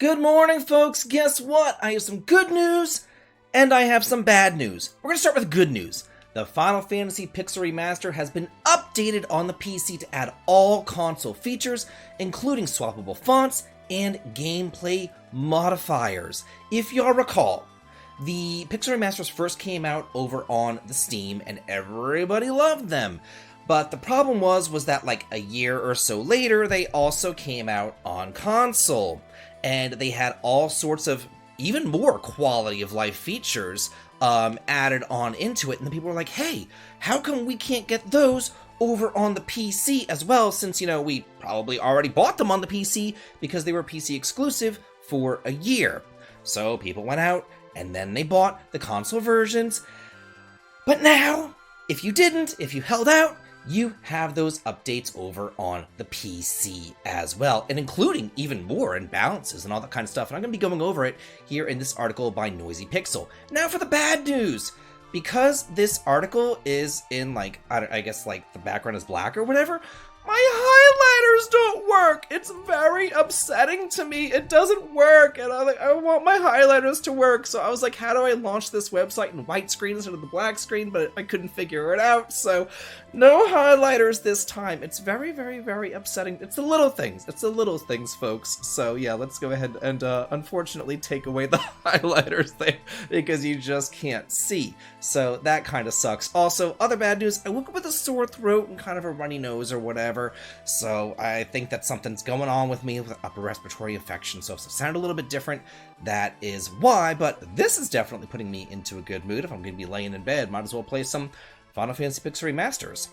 Good morning, folks. Guess what? I have some good news, and I have some bad news. We're going to start with good news. The Final Fantasy Pixel Remaster has been updated on the PC to add all console features, including swappable fonts and gameplay modifiers. If y'all recall, the Pixel Remasters first came out over on the Steam, and everybody loved them. But the problem was that like a year or so later, they also came out on console. And they had all sorts of even more quality of life features added on into it. And the people were like, hey, how come we can't get those over on the PC as well? Since, we probably already bought them on the PC because they were PC exclusive for a year. So people went out and then they bought the console versions. But now, if you held out, you have those updates over on the PC as well, and including even more and balances and all that kind of stuff. And I'm going to be going over it here in this article by Noisy Pixel. Now for the bad news. Because this article is in, I guess the background is black or whatever, my highlighters don't work. It's very upsetting to me. It doesn't work, and I want my highlighters to work. So I was like, how do I launch this website in white screen instead of the black screen? But I couldn't figure it out, so no highlighters this time. It's very, very, very upsetting. It's the little things. It's the little things, folks. So yeah, let's go ahead and unfortunately take away the highlighters thing because you just can't see. So that kind of sucks. Also, other bad news, I woke up with a sore throat and kind of a runny nose or whatever. So I think that something's going on with me with upper respiratory infection. So if it sounded a little bit different, that is why. But this is definitely putting me into a good mood. If I'm going to be laying in bed, might as well play some Final Fantasy Pixel Remasters.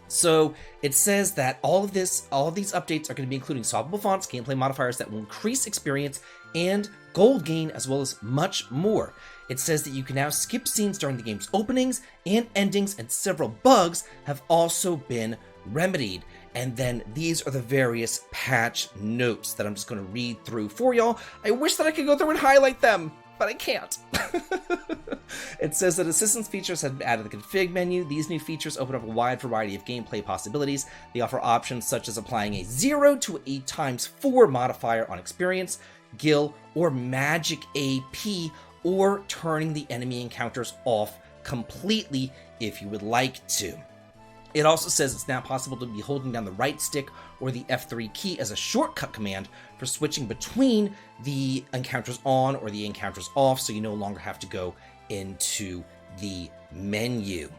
So it says that all of these updates are going to be including swappable fonts, gameplay modifiers that will increase experience and gold gain, as well as much more. It says that you can now skip scenes during the game's openings and endings, and several bugs have also been remedied. And then these are the various patch notes that I'm just going to read through for y'all. I wish that I could go through and highlight them, but I can't. It says that assistance features have been added to the config menu. These new features open up a wide variety of gameplay possibilities. They offer options such as applying a 0 to a ×4 modifier on experience, gil, or magic AP, or turning the enemy encounters off completely if you would like to. It also says it's now possible to be holding down the right stick or the F3 key as a shortcut command for switching between the encounters on or the encounters off, so you no longer have to go into the menu.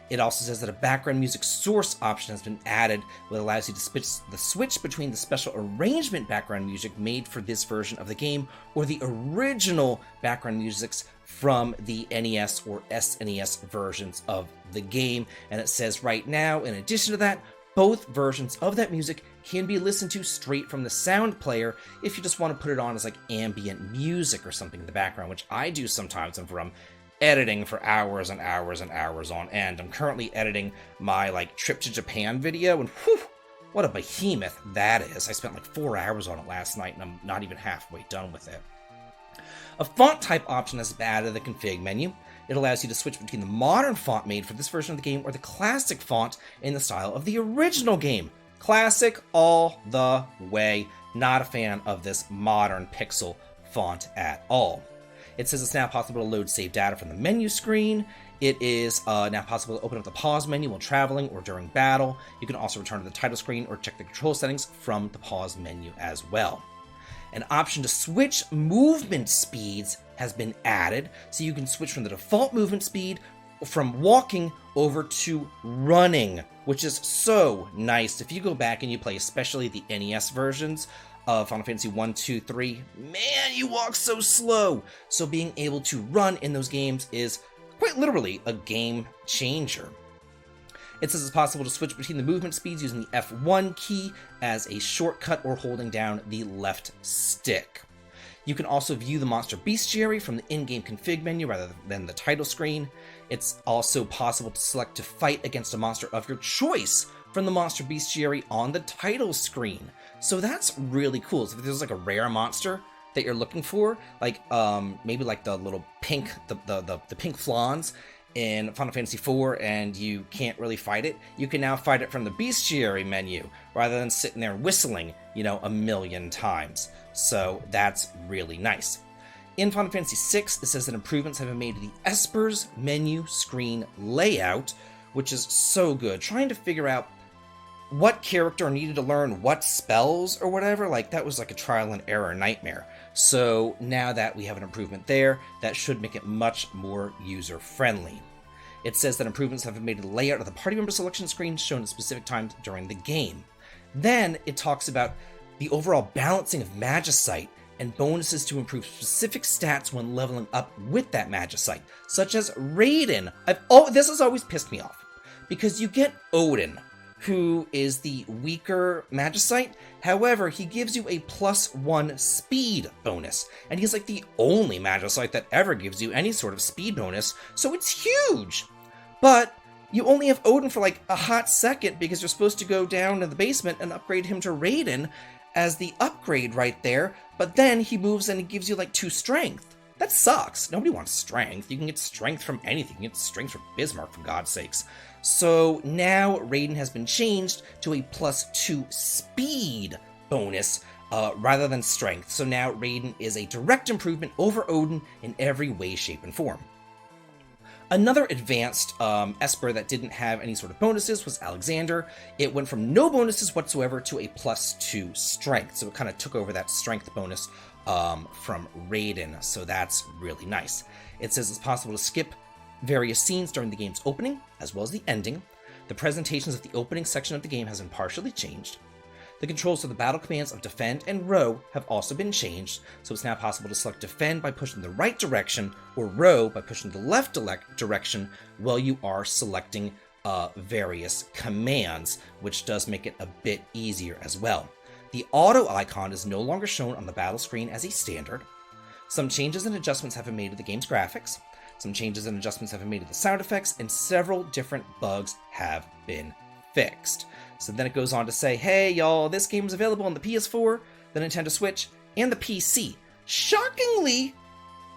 It also says that a background music source option has been added, which allows you to switch between the special arrangement background music made for this version of the game or the original background musics from the NES or SNES versions of the game. And it says right now, in addition to that, both versions of that music can be listened to straight from the sound player if you just want to put it on as ambient music or something in the background, which I do sometimes if I'm editing for hours and hours and hours on end. I'm currently editing my trip to Japan video, and whew, what a behemoth that is. I spent 4 hours on it last night, and I'm not even halfway done with it. A font type option has been added to the config menu. It allows you to switch between the modern font made for this version of the game or the classic font in the style of the original game. Classic all the way. Not a fan of this modern pixel font at all. It says it's now possible to load saved data from the menu screen. It is now possible to open up the pause menu while traveling or during battle. You can also return to the title screen or check the control settings from the pause menu as well. An option to switch movement speeds has been added, so you can switch from the default movement speed from walking over to running, which is so nice. If you go back and you play especially the NES versions of Final Fantasy 1, 2, 3, man, you walk so slow. So being able to run in those games is quite literally a game changer. It says it's possible to switch between the movement speeds using the F1 key as a shortcut or holding down the left stick. You can also view the monster Beastiary from the in-game config menu rather than the title screen. It's also possible to select to fight against a monster of your choice from the monster Beastiary on the title screen. So that's really cool. So if there's a rare monster that you're looking for, maybe the little pink, the pink flans in Final Fantasy IV, and you can't really fight it, you can now fight it from the Beastiary menu rather than sitting there whistling, a million times. So that's really nice. In Final Fantasy VI, it says that improvements have been made to the Esper's menu screen layout, which is so good. Trying to figure out what character needed to learn what spells or whatever, like that was like a trial and error nightmare. So now that we have an improvement there, that should make it much more user-friendly. It says that improvements have been made to the layout of the party member selection screen shown at specific times during the game. Then it talks about the overall balancing of Magicite and bonuses to improve specific stats when leveling up with that Magicite, such as Raiden. This has always pissed me off, because you get Odin, who is the weaker Magicite. However, he gives you a +1 speed bonus, and he's like the only Magicite that ever gives you any sort of speed bonus, so it's huge! But you only have Odin for like a hot second because you're supposed to go down to the basement and upgrade him to Raiden as the upgrade right there, but then he moves and he gives you like 2 strength. That sucks. Nobody wants strength. You can get strength from anything. You can get strength from Bismarck, for God's sakes. So now Raiden has been changed to a +2 speed bonus rather than strength. So now Raiden is a direct improvement over Odin in every way, shape, and form. Another advanced Esper that didn't have any sort of bonuses was Alexander. It went from no bonuses whatsoever to a +2 strength. So it kind of took over that strength bonus from Raiden. So that's really nice. It says it's possible to skip various scenes during the game's opening, as well as the ending. The presentations of the opening section of the game has been partially changed. The controls for the battle commands of defend and row have also been changed, so it's now possible to select defend by pushing the right direction, or row by pushing the left direction while you are selecting various commands, which does make it a bit easier as well. The auto icon is no longer shown on the battle screen as a standard. Some changes and adjustments have been made to the game's graphics. Some changes and adjustments have been made to the sound effects, and several different bugs have been fixed. So then it goes on to say, hey y'all, this game is available on the PS4, the Nintendo Switch, and the PC. Shockingly,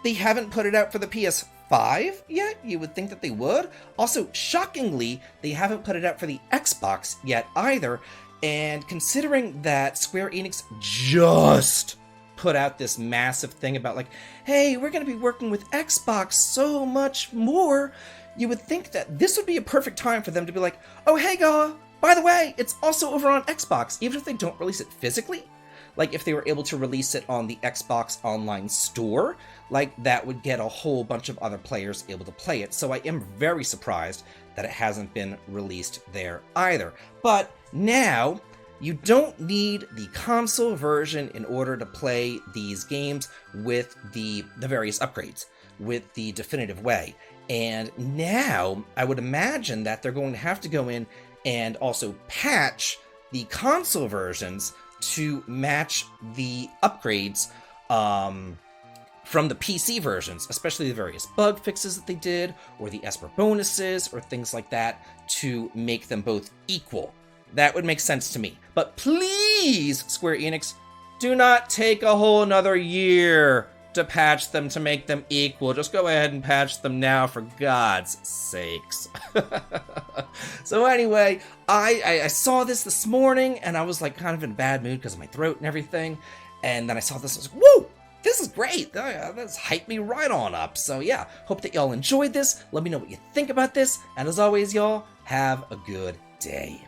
they haven't put it out for the PS5 yet. You would think that they would. Also, shockingly, they haven't put it out for the Xbox yet either. And considering that Square Enix just put out this massive thing about like, hey, we're going to be working with Xbox so much more, you would think that this would be a perfect time for them to be like, oh, hey, y'all, by the way, it's also over on Xbox, even if they don't release it physically. Like, if they were able to release it on the Xbox Online Store, like, that would get a whole bunch of other players able to play it. So I am very surprised that it hasn't been released there either. But now, you don't need the console version in order to play these games with the various upgrades, with the definitive way. And now, I would imagine that they're going to have to go in and also patch the console versions to match the upgrades from the PC versions, especially the various bug fixes that they did, or the Esper bonuses, or things like that, to make them both equal. That would make sense to me. But please, Square Enix, do not take a whole another year to patch them to make them equal. Just go ahead and patch them now, for God's sakes. So anyway, I saw this morning, and I was like kind of in a bad mood because of my throat and everything. And then I saw this, I was like, whoa, this is great. That's hyped me right on up. So yeah, hope that y'all enjoyed this. Let me know what you think about this. And as always, y'all, have a good day.